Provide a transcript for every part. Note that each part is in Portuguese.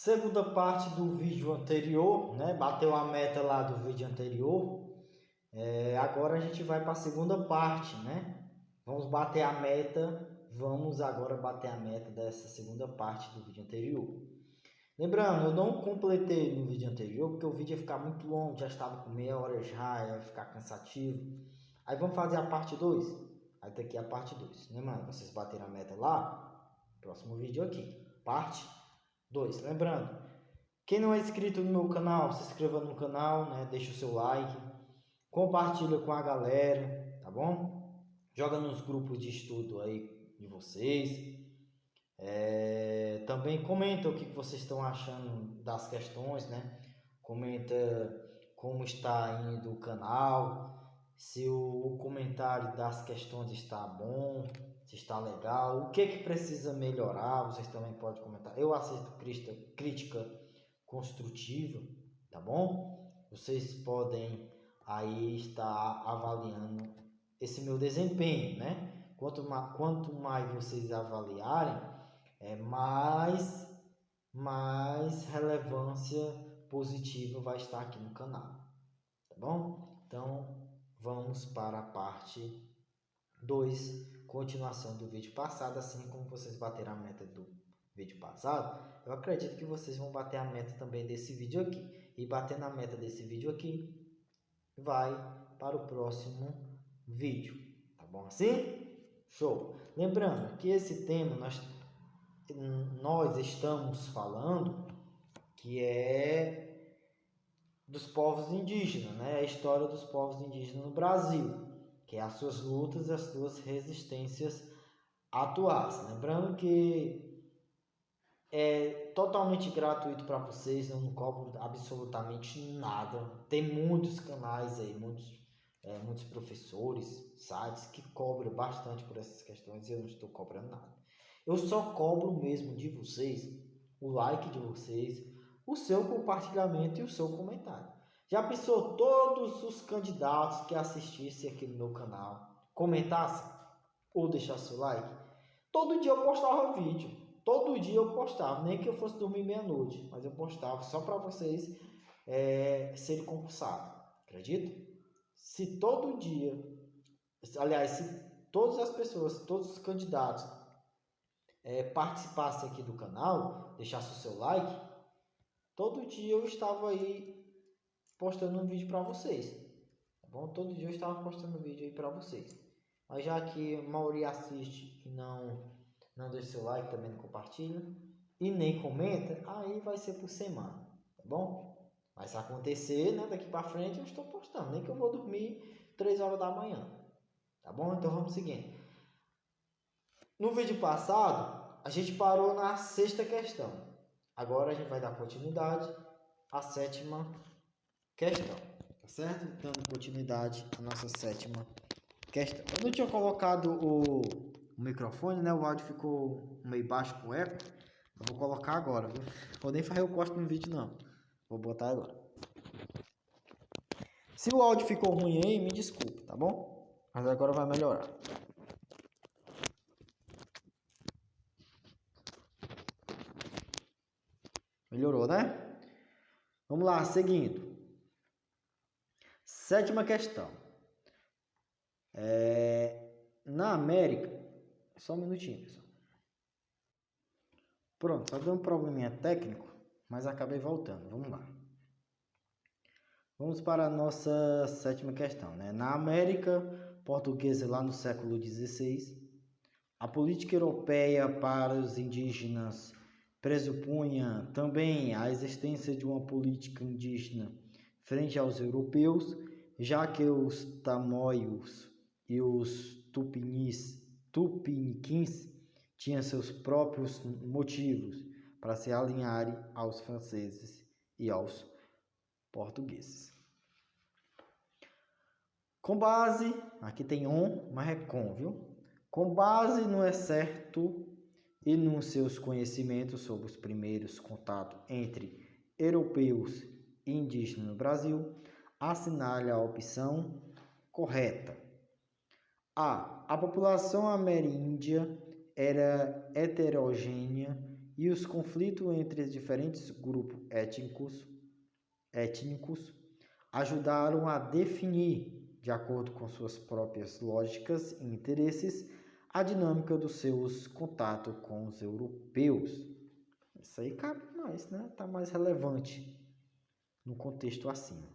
Segunda parte do vídeo anterior, né? Bateu a meta lá do vídeo anterior. Agora a gente vai para a segunda parte, né? Vamos bater a meta. Vamos agora bater a meta dessa segunda parte do vídeo anterior. Lembrando, eu não completei no vídeo anterior porque o vídeo ia ficar muito longo, já estava com meia hora já, ia ficar cansativo. Aí vamos fazer a parte 2. Aí tá aqui a parte 2. Lembrando, vocês bateram a meta lá, próximo vídeo aqui, parte 2. Lembrando, quem não é inscrito no meu canal, se inscreva no canal, né? Deixa o seu like, compartilha com a galera, tá bom? Joga nos grupos de estudo aí de vocês. Também comenta o que vocês estão achando das questões, né? Comenta como está indo o canal, se o comentário das questões está bom, se está legal, o que precisa melhorar, vocês também podem comentar. Eu aceito crítica construtiva, tá bom? Vocês podem aí estar avaliando esse meu desempenho, né? Quanto mais vocês avaliarem, mais relevância positiva vai estar aqui no canal, tá bom? Então, vamos para a parte 2, continuação do vídeo passado. Assim como vocês bateram a meta do vídeo passado, eu acredito que vocês vão bater a meta também desse vídeo aqui. E batendo a meta desse vídeo aqui, vai para o próximo vídeo, tá bom assim? Show! Lembrando que esse tema nós estamos falando que é dos povos indígenas, né? A história dos povos indígenas no Brasil, que é as suas lutas e as suas resistências atuais. Lembrando que é totalmente gratuito para vocês, eu não cobro absolutamente nada. Tem muitos canais aí, muitos professores, sites que cobram bastante por essas questões e eu não estou cobrando nada. Eu só cobro mesmo de vocês o like de vocês, o seu compartilhamento e o seu comentário. Já pensou todos os candidatos que assistissem aqui no meu canal comentassem ou deixassem seu like? Todo dia eu postava vídeo. Todo dia eu postava, nem que eu fosse dormir meia-noite, mas eu postava só para vocês serem concursados. Acredita? Se todo dia, aliás, se todas as pessoas, todos os candidatos participassem aqui do canal, deixassem o seu like, todo dia eu estava aí postando um vídeo para vocês, tá bom? Todo dia eu estava postando um vídeo aí para vocês. Mas já que a maioria assiste e não deixa seu like, também não compartilha e nem comenta, aí vai ser por semana, tá bom? Mas se acontecer, né, daqui para frente eu estou postando, nem que eu vou dormir 3 horas da manhã, tá bom? Então vamos seguindo. No vídeo passado, a gente parou na 6ª questão. Agora a gente vai dar continuidade à 7ª questão, tá certo? Dando continuidade à nossa 7ª questão. Eu não tinha colocado o microfone, né? O áudio ficou meio baixo com eco. Eu vou colocar agora, viu? Vou nem fazer o corte no vídeo, não. Vou botar agora. Se o áudio ficou ruim aí, me desculpe, tá bom? Mas agora vai melhorar. Melhorou, né? Vamos lá, seguindo. 7ª questão. Na América... Só um minutinho, pessoal. Pronto, só deu um probleminha técnico, mas acabei voltando. Vamos lá. Vamos para a nossa 7ª questão, né? Na América Portuguesa, lá no século XVI, a política europeia para os indígenas pressupunha também a existência de uma política indígena frente aos europeus, já que os tamoios e os tupiniquins tinham seus próprios motivos para se alinharem aos franceses e aos portugueses. Com base, aqui tem mas é com, viu? Com base no excerto e nos seus conhecimentos sobre os primeiros contatos entre europeus e indígenas no Brasil, assinale a opção correta. A população ameríndia era heterogênea e os conflitos entre os diferentes grupos étnicos ajudaram a definir, de acordo com suas próprias lógicas e interesses, a dinâmica dos seus contatos com os europeus. Isso aí cabe mais, né? Está mais relevante no contexto acima.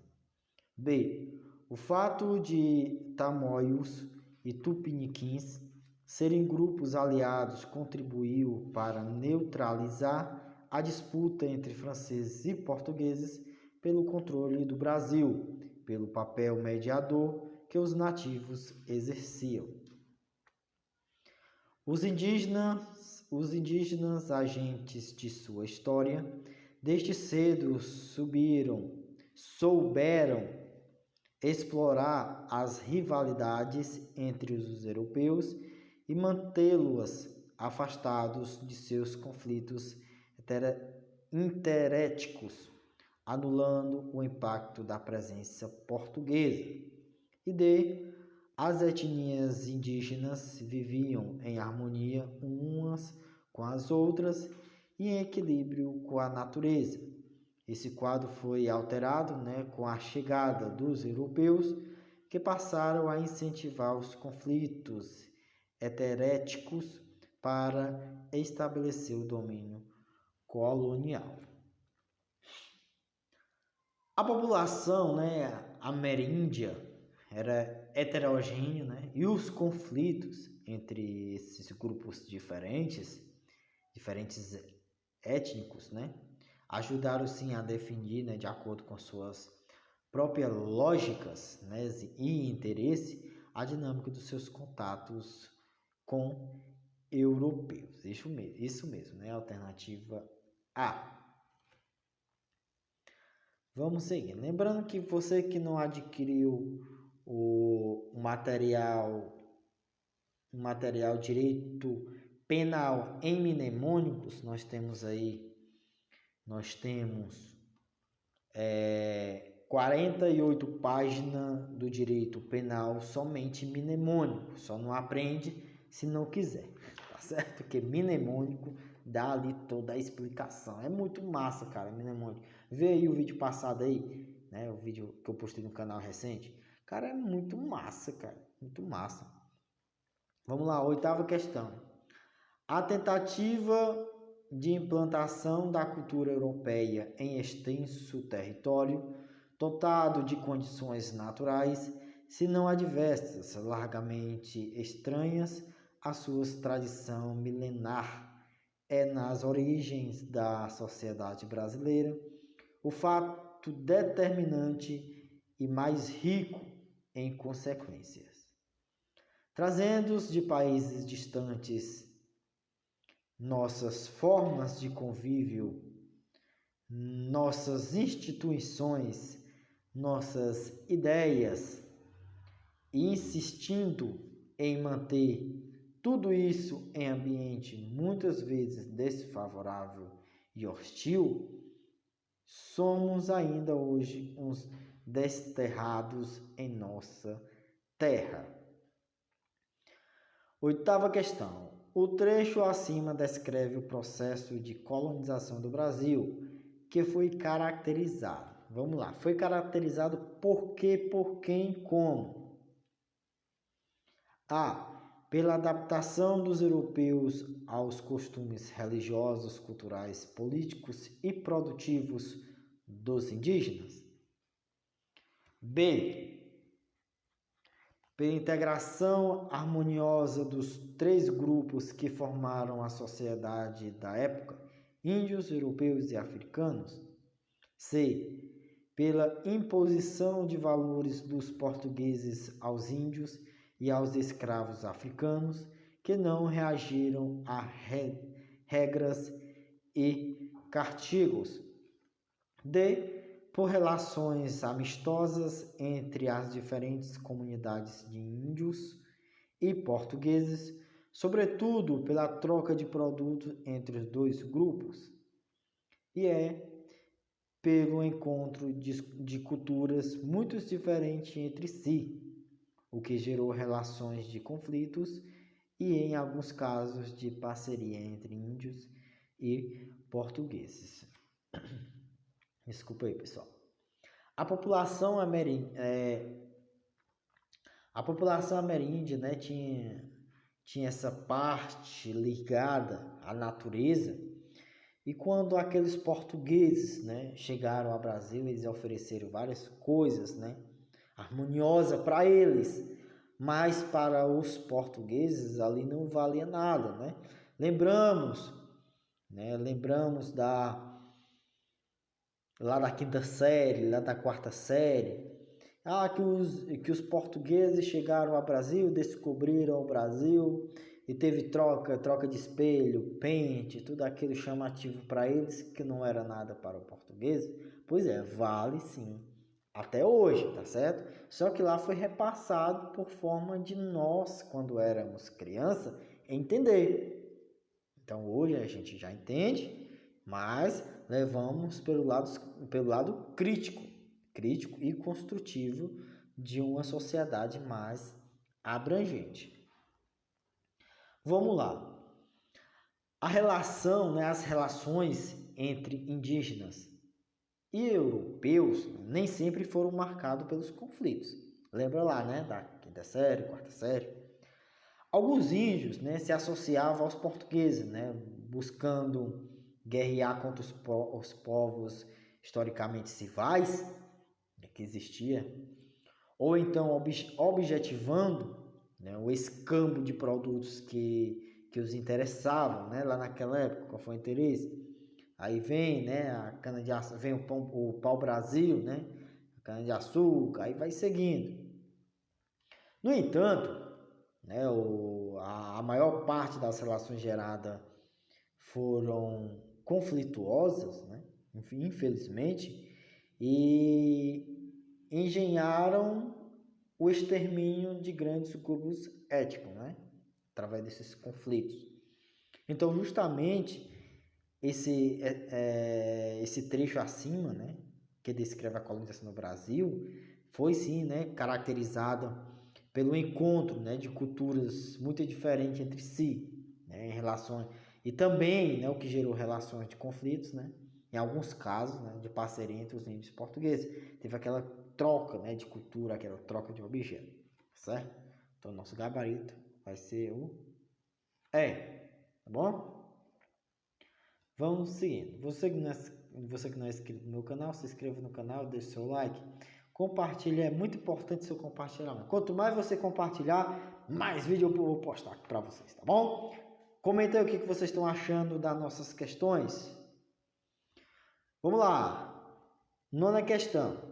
B. O fato de tamoios e tupiniquins serem grupos aliados contribuiu para neutralizar a disputa entre franceses e portugueses pelo controle do Brasil, pelo papel mediador que os nativos exerciam. Os indígenas agentes de sua história, desde cedo souberam explorar as rivalidades entre os europeus e mantê-los afastados de seus conflitos interétnicos, anulando o impacto da presença portuguesa. E D. As etnias indígenas viviam em harmonia umas com as outras e em equilíbrio com a natureza. Esse quadro foi alterado, com a chegada dos europeus, que passaram a incentivar os conflitos heteréticos para estabelecer o domínio colonial. A população ameríndia era heterogênea, e os conflitos entre esses grupos diferentes étnicos, ajudaram sim a definir, de acordo com suas próprias lógicas, e interesse, a dinâmica dos seus contatos com europeus. Isso mesmo, alternativa A. Vamos seguir. Lembrando que você que não adquiriu o material direito penal em mnemônicos, nós temos 48 páginas do direito penal somente mnemônico. Só não aprende se não quiser, tá certo? Porque mnemônico dá ali toda a explicação. É muito massa, cara, mnemônico. Vê aí o vídeo passado aí, o vídeo que eu postei no canal recente. Cara, é muito massa, cara, muito massa. Vamos lá, 8ª questão. A tentativa de implantação da cultura europeia em extenso território, dotado de condições naturais, se não adversas, largamente estranhas à sua tradição milenar, é nas origens da sociedade brasileira o fato determinante e mais rico em consequências. Trazendo-os de países distantes, nossas formas de convívio, nossas instituições, nossas ideias, e insistindo em manter tudo isso em ambiente muitas vezes desfavorável e hostil, somos ainda hoje uns desterrados em nossa terra. 8ª questão. O trecho acima descreve o processo de colonização do Brasil, que foi caracterizado. Vamos lá. Foi caracterizado por quê, por quem, como? A. Pela adaptação dos europeus aos costumes religiosos, culturais, políticos e produtivos dos indígenas. B. Pela integração harmoniosa dos 3 grupos que formaram a sociedade da época, índios, europeus e africanos. C. Pela imposição de valores dos portugueses aos índios e aos escravos africanos, que não reagiram a regras e castigos. D. Por relações amistosas entre as diferentes comunidades de índios e portugueses, sobretudo pela troca de produtos entre os 2 grupos. E pelo encontro de culturas muito diferentes entre si, o que gerou relações de conflitos e, em alguns casos, de parceria entre índios e portugueses. Desculpa aí, pessoal. A população ameríndia, né, tinha essa parte ligada à natureza, e quando aqueles portugueses, né, chegaram ao Brasil, eles ofereceram várias coisas, né, harmoniosa para eles, mas para os portugueses ali não valia nada, né? Lembramos lá da quinta série, lá da quarta série, que os portugueses chegaram ao Brasil, descobriram o Brasil e teve troca de espelho, pente, tudo aquilo chamativo para eles que não era nada para o português. Pois é, vale sim, até hoje, tá certo? Só que lá foi repassado por forma de nós, quando éramos criança, entender. Então hoje a gente já entende, mas levamos pelo lado crítico e construtivo de uma sociedade mais abrangente. Vamos lá. As relações entre indígenas e europeus nem sempre foram marcados pelos conflitos. Lembra lá, né, da quinta série, quarta série? Alguns índios, né, se associavam aos portugueses, né, buscando guerrear contra os povos historicamente rivais que existia, ou então objetivando, né, o escambo de produtos que os interessavam, né, lá naquela época. Qual foi o interesse? Aí vem, né, a cana de açúcar, vem o pau-brasil, né, a cana de açúcar, aí vai seguindo. No entanto, né, a maior parte das relações geradas foram conflituosas, né, infelizmente, e engenharam o extermínio de grandes grupos étnicos, né, através desses conflitos. Então, justamente, esse trecho acima, né, que descreve a colonização no Brasil, foi sim, né, caracterizado pelo encontro, né, de culturas muito diferentes entre si, né, em relação, e também, né, o que gerou relações de conflitos, né, em alguns casos, né, de parceria entre os índios portugueses. Teve aquela troca, né, de cultura, aquela troca de objeto, certo? Então, nosso gabarito vai ser o E, tá bom? Vamos seguindo. Você que não é inscrito no meu canal, se inscreva no canal, deixe seu like. Compartilhe, é muito importante seu compartilhamento. Quanto mais você compartilhar, mais vídeo eu vou postar aqui para vocês, tá bom? Comenta aí o que vocês estão achando das nossas questões. Vamos lá. Nona questão.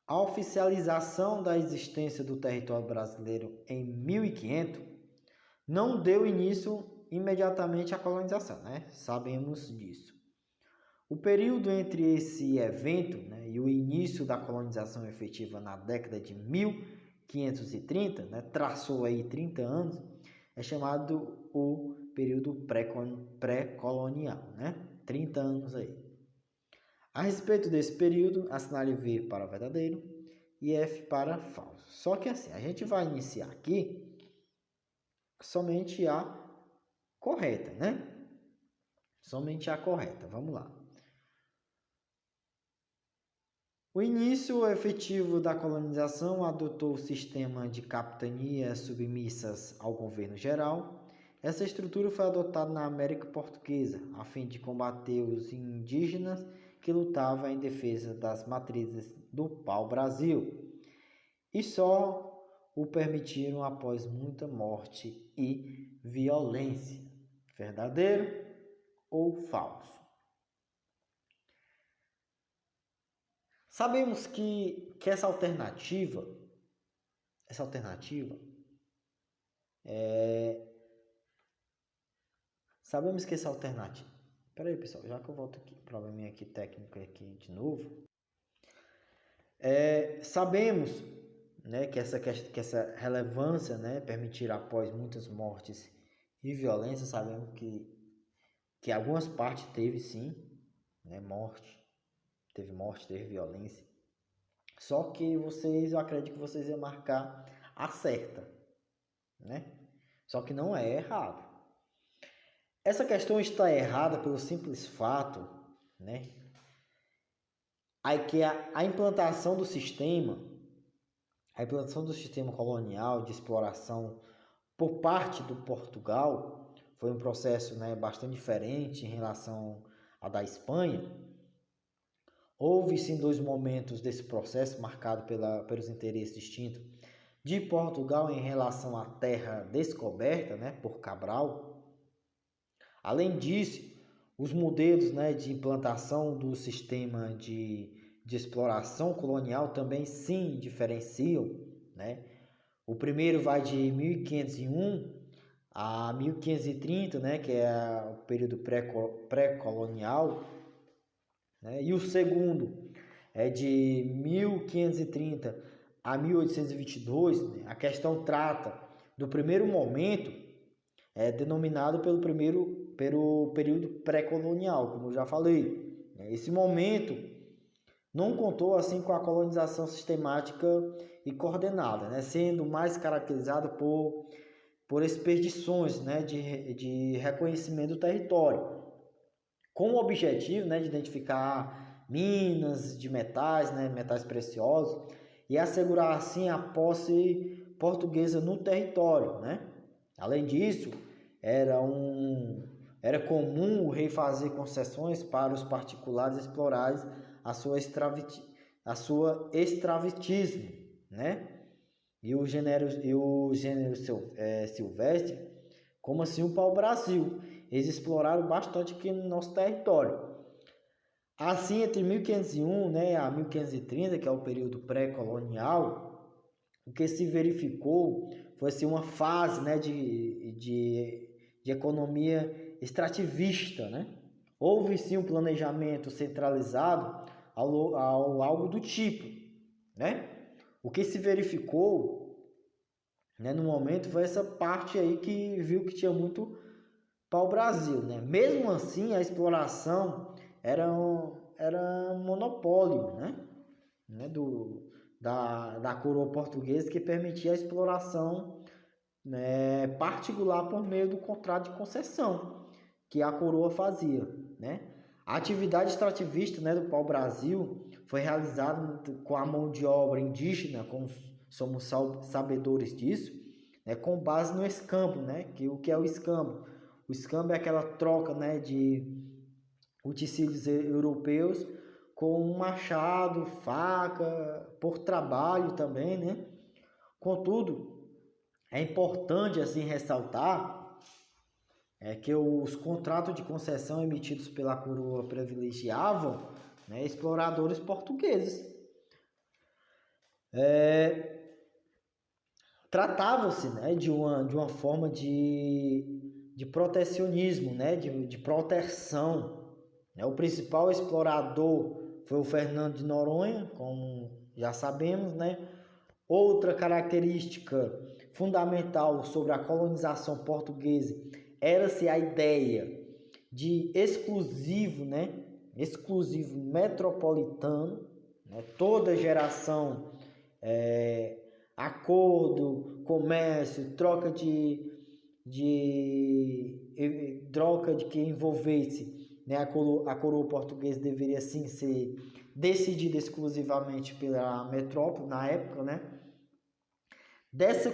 A oficialização da existência do território brasileiro em 1500 não deu início imediatamente à colonização, né? Sabemos disso. O período entre esse evento, né, e o início da colonização efetiva na década de 1530, né, traçou aí 30 anos, é chamado o período pré-colonial, né? 30 anos aí. A respeito desse período, assinale V para verdadeiro e F para falso. Só que assim, a gente vai iniciar aqui somente a correta, né? Somente a correta. Vamos lá. O início efetivo da colonização adotou o sistema de capitanias submissas ao governo geral. Essa estrutura foi adotada na América Portuguesa, a fim de combater os indígenas que lutavam em defesa das matrizes do pau-brasil, e só o permitiram após muita morte e violência. Verdadeiro ou falso? Sabemos que essa alternativa Sabemos que essa alternativa. Pera aí, pessoal, já que eu volto aqui, probleminha aqui técnico aqui de novo. Sabemos, né, que essa relevância, né, permitirá após muitas mortes e violência. Sabemos que algumas partes teve sim, né, teve violência. Só que eu acredito que vocês iam marcar a certa, né? Só que não é errado. Essa questão está errada pelo simples fato, né, aí que a implantação do sistema colonial de exploração por parte do Portugal foi um processo, né, bastante diferente em relação à da Espanha. Houve sim dois momentos desse processo marcado pelos interesses distintos de Portugal em relação à terra descoberta, né, por Cabral. Além disso, os modelos, né, de implantação do sistema de exploração colonial também sim diferenciam, né? O primeiro vai de 1501 a 1530, né, que é o período pré-colonial, né? E o segundo é de 1530 a 1822, né? A questão trata do primeiro momento, denominado pelo período pré-colonial, como eu já falei. Esse momento não contou assim com a colonização sistemática e coordenada, né, sendo mais caracterizado por expedições, né, de reconhecimento do território, com o objetivo, né, de identificar minas de metais, né, metais preciosos, e assegurar assim a posse portuguesa no território, né? Além disso, era comum o rei fazer concessões para os particulares explorarem a sua extravatismo, né? E o gênero silvestre, como assim o pau-brasil, eles exploraram bastante aqui no nosso território. Assim, entre 1501, né, a 1530, que é o período pré-colonial, o que se verificou foi assim, uma fase, né, de economia extrativista, né? Houve sim um planejamento centralizado ao algo do tipo, né? O que se verificou, né, no momento foi essa parte aí que viu que tinha muito pau-brasil, né? Mesmo assim, a exploração era um monopólio, né? Da coroa portuguesa, que permitia a exploração, né, particular por meio do contrato de concessão que a coroa fazia, né? A atividade extrativista, né, do pau-brasil foi realizada com a mão de obra indígena, como somos sabedores disso, né, com base no escambo, né? O que é o escambo? O escambo é aquela troca, né, de utensílios europeus com um machado, faca, por trabalho também, né? Contudo, é importante assim ressaltar que os contratos de concessão emitidos pela coroa privilegiavam, né, exploradores portugueses. Tratava-se, né, de uma forma de protecionismo, né, de proteção. O principal explorador foi o Fernando de Noronha, como já sabemos, né? Outra característica fundamental sobre a colonização portuguesa era-se a ideia de exclusivo, né? Exclusivo metropolitano, né? Toda geração, acordo, comércio, troca de que envolvesse, né, a coroa portuguesa deveria sim ser decidida exclusivamente pela metrópole na época, né? Dessa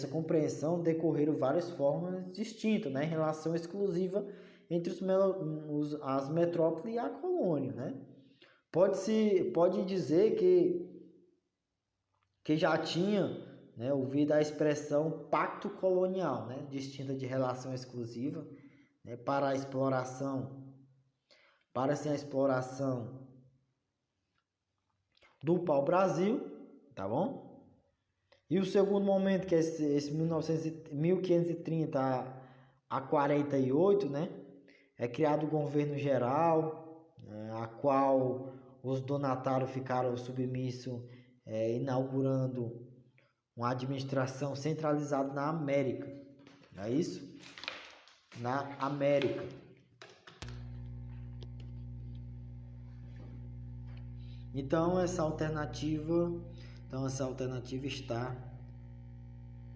compreensão decorreram várias formas distintas, né, em relação exclusiva entre as metrópoles e a colônia, né? Pode dizer que já tinha, né, ouvido a expressão pacto colonial, né, distinta de relação exclusiva, né, para a exploração do pau-brasil, tá bom? E o segundo momento, que é esse 1530 a 48, né, é criado o governo geral, né, a qual os donatários ficaram submissos, inaugurando uma administração centralizada na América, não é isso? Na América. Então essa alternativa está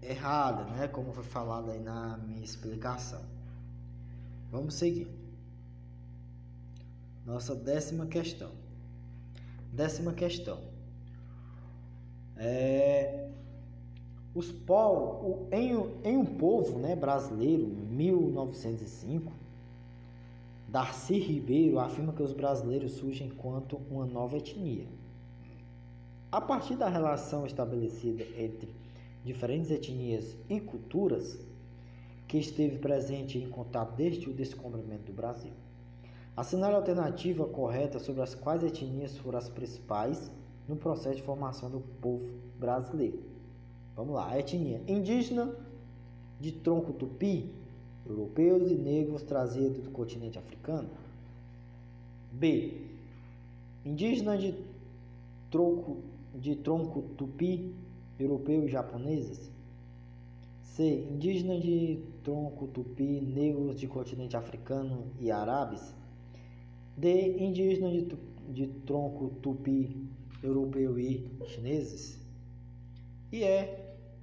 errada, né? Como foi falado aí na minha explicação. Vamos seguir. Nossa 10ª questão. 10ª questão. Em um povo, né, brasileiro, em 1905, Darcy Ribeiro afirma que os brasileiros surgem enquanto uma nova etnia. A partir da relação estabelecida entre diferentes etnias e culturas, que esteve presente em contato desde o descobrimento do Brasil. Assinale a alternativa correta sobre as quais etnias foram as principais no processo de formação do povo brasileiro. Vamos lá. A etnia indígena de tronco tupi, europeus e negros trazidos do continente africano. B. Indígena de tronco tupi, europeu e japoneses. C. Indígena de tronco tupi, negros de continente africano e árabes. D. Indígena de tronco tupi, europeu e chineses. E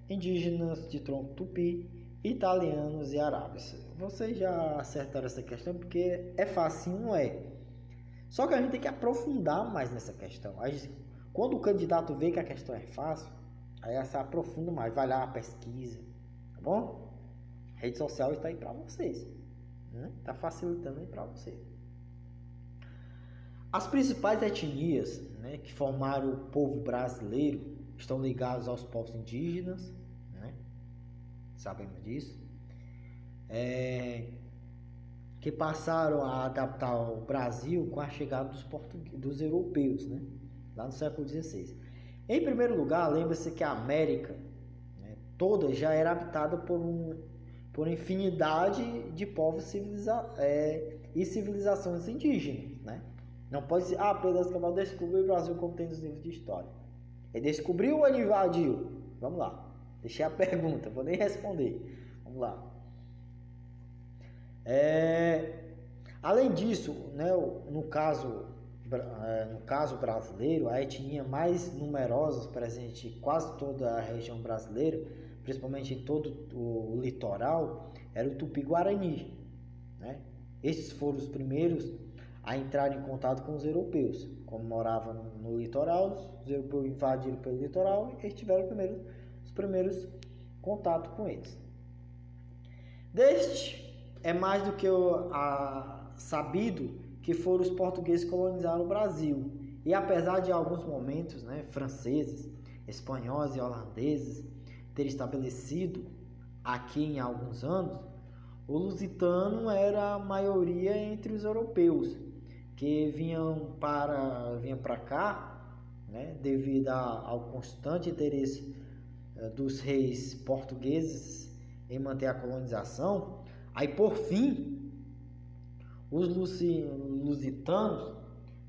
indígenas de tronco tupi, italianos e árabes. Vocês já acertaram essa questão porque é fácil, não é? Só que a gente tem que aprofundar mais nessa questão. Quando o candidato vê que a questão é fácil, aí se aprofunda mais, vai lá, pesquisa, tá bom? A rede social está aí para vocês, né? Está facilitando aí para vocês. As principais etnias, né, que formaram o povo brasileiro estão ligados aos povos indígenas, né? Sabemos disso, que passaram a adaptar o Brasil com a chegada dos europeus, né? Lá no século XVI. Em primeiro lugar, lembre-se que a América, né, toda já era habitada por infinidade de povos e civilizações indígenas, né? Não pode ser, Pedro Escobar descobriu o Brasil como tem nos livros de história. Ele descobriu ou ele invadiu? Vamos lá. Deixei a pergunta, vou nem responder. Vamos lá. Além disso, né, no caso brasileiro, a etnia mais numerosa presente em quase toda a região brasileira, principalmente em todo o litoral, era o Tupi-Guarani, né? Estes foram os primeiros a entrar em contato com os europeus. Como moravam no litoral, os europeus invadiram pelo litoral e eles tiveram os primeiros contatos com eles. Deste é mais do que sabido que foram os portugueses que colonizaram o Brasil. E apesar de alguns momentos, né, franceses, espanhóis e holandeses terem estabelecido aqui em alguns anos, o lusitano era a maioria entre os europeus que vinham para cá, né, devido ao constante interesse dos reis portugueses em manter a colonização. Aí, por fim, os lusitanos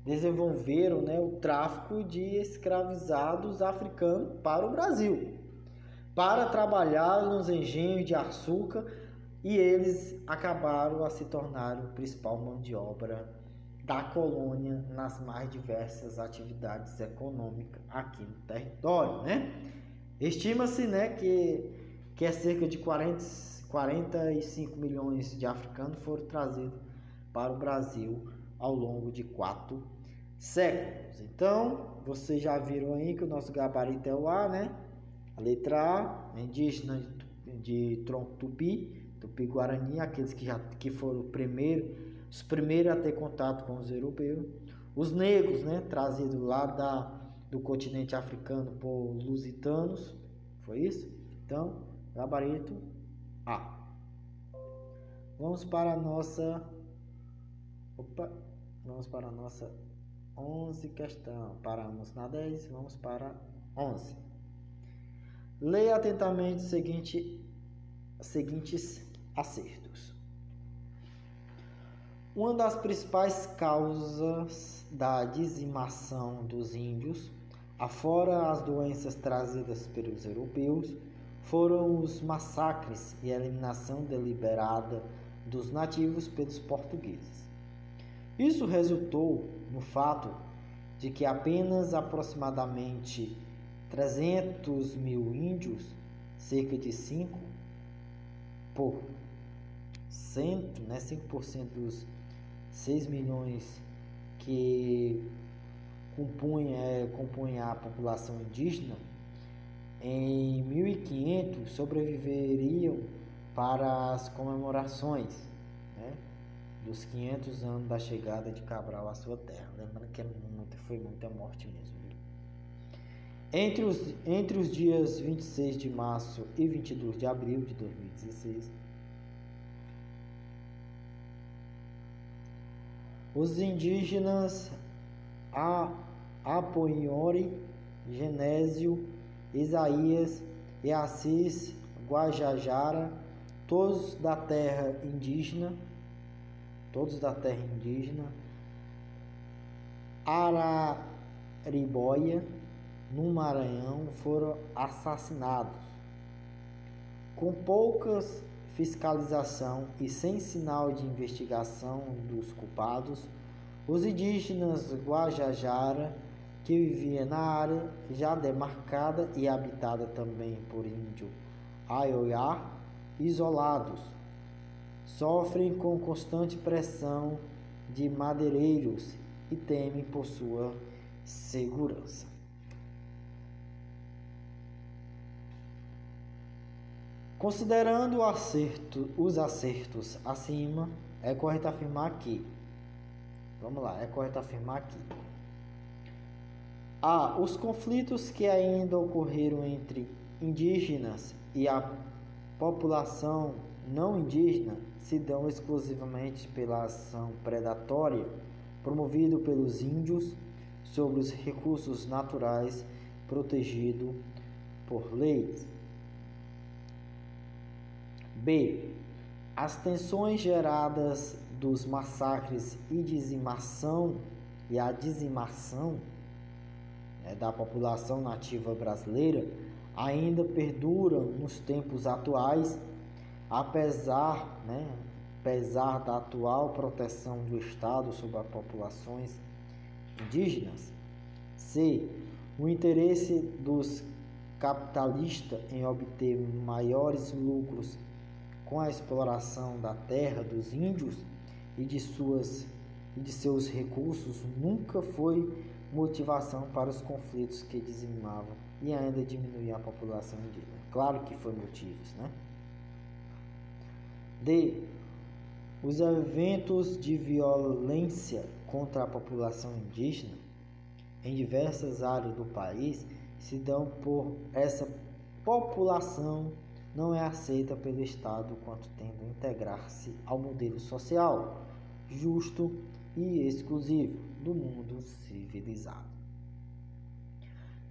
desenvolveram, né, o tráfico de escravizados africanos para o Brasil, para trabalhar nos engenhos de açúcar, e eles acabaram a se tornar o principal mão de obra da colônia nas mais diversas atividades econômicas aqui no território, né? Estima-se, né, que é cerca de 45 milhões de africanos foram trazidos para o Brasil ao longo de 4 séculos. Então, vocês já viram aí que o nosso gabarito é o A, né? A letra A, indígena de tronco tupi, Tupi-Guarani, aqueles que foram os primeiros a ter contato com os europeus. Os negros, né, trazidos lá do continente africano por lusitanos, foi isso? Então, gabarito A. Vamos para a nossa 11 questão. Paramos na 10, vamos para 11. Leia atentamente os seguintes acertos. Uma das principais causas da dizimação dos índios, afora as doenças trazidas pelos europeus, foram os massacres e a eliminação deliberada dos nativos pelos portugueses. Isso resultou no fato de que apenas aproximadamente 300 mil índios cerca de 5%, né, 5% dos 6 milhões que compunha a população indígena, em 1500 sobreviveriam para as comemorações, né, dos 500 anos da chegada de Cabral à sua terra. Lembrando que foi muita morte mesmo. Entre os dias 26 de março e 22 de abril de 2016, os indígenas Apoiori, Genésio, Isaías e Assis Guajajara, todos da terra indígena, Araribóia, no Maranhão, foram assassinados. Com pouca fiscalização e sem sinal de investigação dos culpados, os indígenas Guajajara, que viviam na área já demarcada e habitada também por índio Aioiá, isolados, sofrem com constante pressão de madeireiros e temem por sua segurança. Considerando os acertos acima, é correto afirmar que os conflitos que ainda ocorreram entre indígenas e a população não indígena se dão exclusivamente pela ação predatória promovida pelos índios sobre os recursos naturais protegidos por leis. B. As tensões geradas dos massacres e a dizimação da população nativa brasileira ainda perduram nos tempos atuais, apesar da atual proteção do Estado sobre as populações indígenas. C. O interesse dos capitalistas em obter maiores lucros com a exploração da terra dos índios e de seus recursos nunca foi motivação para os conflitos que dizimavam e ainda diminuíam a população indígena. Claro que foi motivos, né? D. Os eventos de violência contra a população indígena em diversas áreas do país se dão por essa população não é aceita pelo Estado quanto tendo a integrar-se ao modelo social justo e exclusivo do mundo civilizado.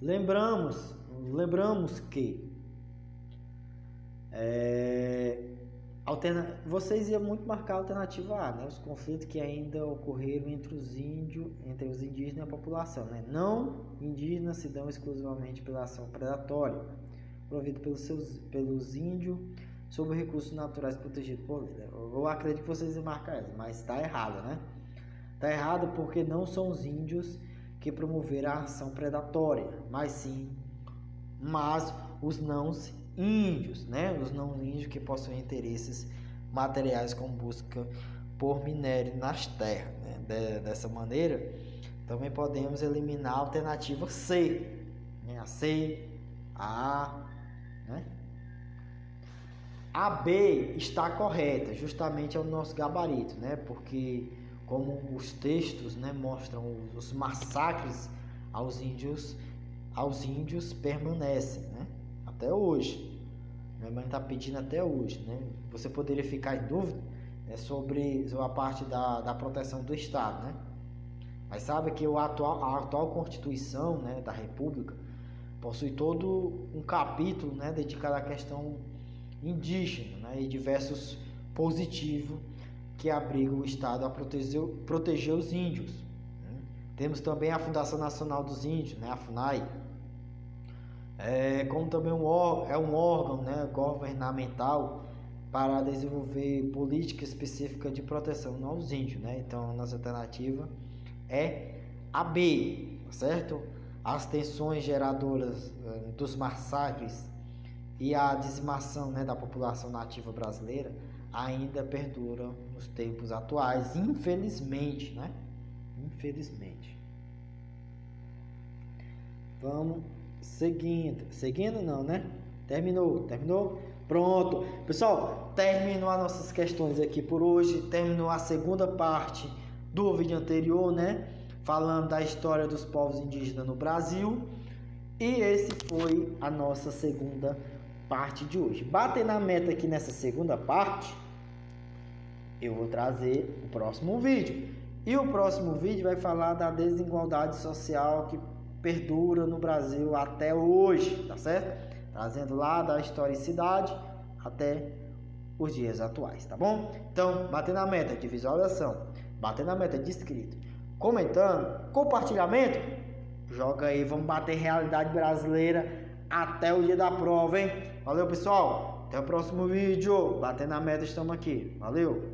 Lembramos que vocês iam muito marcar a alternativa A, né? Os conflitos que ainda ocorreram entre os indígenas e a população, né? Não indígenas se dão exclusivamente pela ação predatória provida pelos índios sobre recursos naturais protegidos por lei. Eu acredito que vocês iam marcar essa, mas está errado, né? Está errado porque não são os índios que promoveram a ação predatória, mas os não índios, né? Os não índios que possuem interesses materiais com busca por minério nas terras, né? Dessa maneira, também podemos eliminar a alternativa C, né? A C, a A, né? A B está correta, justamente é o nosso gabarito, né? Porque como os textos, né, mostram os massacres aos índios permanecem, né? Até hoje. Minha mãe está pedindo até hoje, né? Você poderia ficar em dúvida, né, sobre a parte da proteção do Estado, né? Mas sabe que a atual Constituição, né, da República possui todo um capítulo, né, dedicado à questão indígena, né, e diversos positivos que abrigam o Estado a proteger os índios, né? Temos também a Fundação Nacional dos Índios, né, a FUNAI, como também um órgão, né, governamental para desenvolver política específica de proteção aos índios, né? Então a nossa alternativa é a B, certo? As tensões geradoras dos massacres e a dizimação, né, da população nativa brasileira ainda perdura nos tempos atuais, infelizmente, né? Infelizmente. Vamos seguindo não, né? Terminou. Pronto. Pessoal, terminou as nossas questões aqui por hoje, terminou a segunda parte do vídeo anterior, né? Falando da história dos povos indígenas no Brasil. E esse foi a nossa segunda parte de hoje. Bater na meta aqui nessa segunda parte, eu vou trazer o próximo vídeo. E o próximo vídeo vai falar da desigualdade social que perdura no Brasil até hoje, tá certo? Trazendo lá da historicidade até os dias atuais, tá bom? Então, bater na meta de visualização, bater na meta de inscrito, comentando, compartilhamento, joga aí, vamos bater realidade brasileira até o dia da prova, hein? Valeu, pessoal, até o próximo vídeo, bater na meta, estamos aqui, valeu!